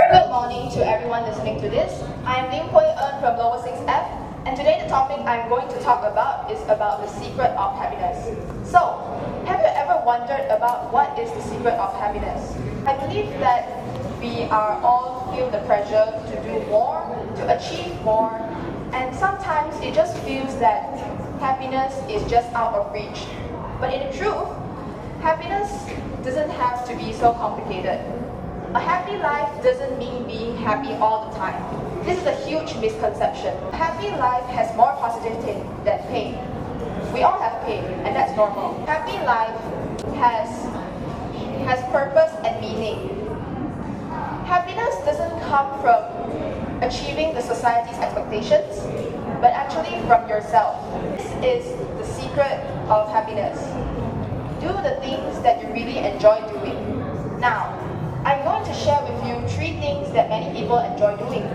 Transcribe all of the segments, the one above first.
Good morning to everyone listening to this. I am Lim Huey Ern from Lower 6F, and today the topic I'm going to talk about is about the secret of happiness. So, have you ever wondered about what is the secret of happiness? I believe that we are all feel the pressure to do more, to achieve more, and sometimes it just feels that happiness is just out of reach. But in truth, happiness doesn't have to be so complicated. A happy life doesn't mean being happy all the time. This is a huge misconception. A happy life has more positivity than pain. We all have pain, and that's normal. Happy life has purpose and meaning. Happiness doesn't come from achieving the society's expectations, but actually from yourself. This is the secret of happiness. Do the things that you really enjoy doing. Now, I'm going to share with you 3 things that many people enjoy doing.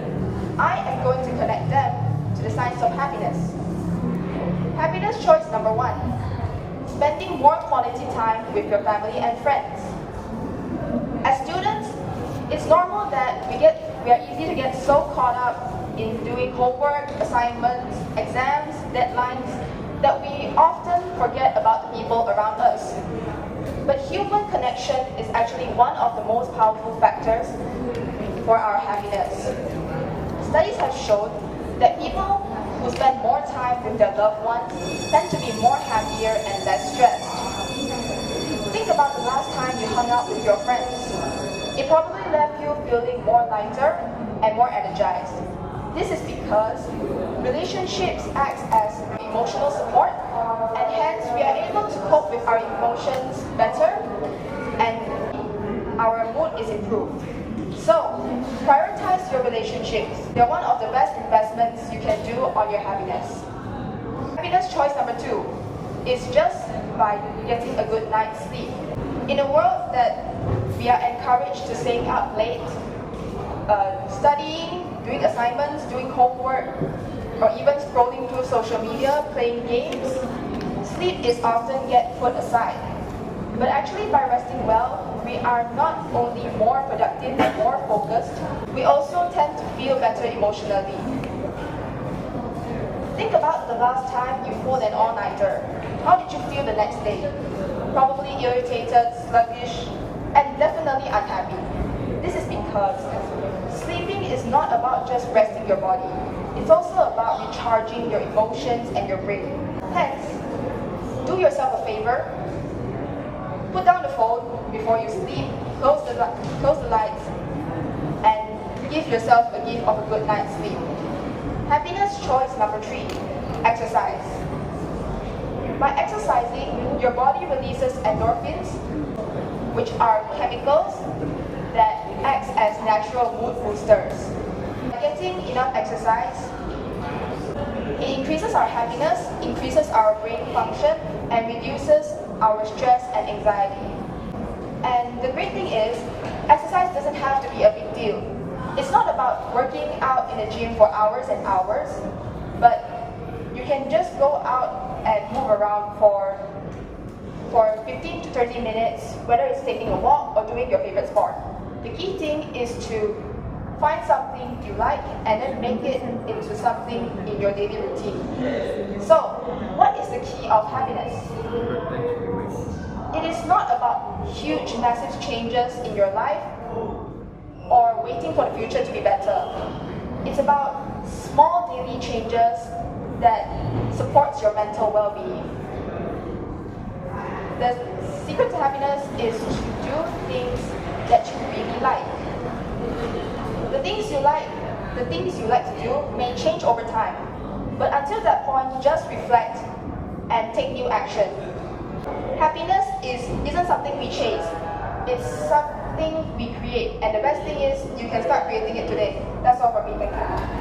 I am going to connect them to the science of happiness. Happiness choice number 1, spending more quality time with your family and friends. As students, it's normal that we are easy to get so caught up in doing homework, assignments, exams, deadlines, that we often forget about the people around us. But human connection is actually one of the most powerful factors for our happiness. Studies have shown that people who spend more time with their loved ones tend to be more happier and less stressed. Think about the last time you hung out with your friends. It probably left you feeling more lighter and more energized. This is because relationships act as emotional support, and hence we are able to cope with our emotions better and our mood is improved. So, prioritize your relationships. They're one of the best investments you can do on your happiness. Happiness choice number 2 is just by getting a good night's sleep. In a world that we are encouraged to staying up late, studying, doing assignments, doing homework, or even scrolling through social media, playing games, sleep is often get put aside. But actually by resting well, we are not only more productive and more focused, we also tend to feel better emotionally. Think about the last time you pulled an all-nighter. How did you feel the next day? Probably irritated, sluggish, and definitely unhappy. This is because sleeping is not about just resting your body. It's also about recharging your emotions and your brain. Hence, do yourself a favor. Put down the phone before you sleep, close the lights, and give yourself a gift of a good night's sleep. Happiness choice number 3, exercise. By exercising, your body releases endorphins, which are chemicals that act as natural mood boosters. By getting enough exercise, it increases our happiness, increases our brain function, and reduces our stress and anxiety. And the great thing is, exercise doesn't have to be a big deal. It's not about working out in the gym for hours and hours, but you can just go out and move around for 15 to 30 minutes, whether it's taking a walk or doing your favorite sport. The key thing is to find something you like and then make it into something in your daily routine. So, what is the key of happiness? It is not about huge, massive changes in your life or waiting for the future to be better. It's about small daily changes that supports your mental well-being. The secret to happiness is to do things that you really like. The things you like to do may change over time, but until that point, just reflect and take new action. Happiness isn't something we chase, it's something we create, and the best thing is you can start creating it today. That's all from me, thank you.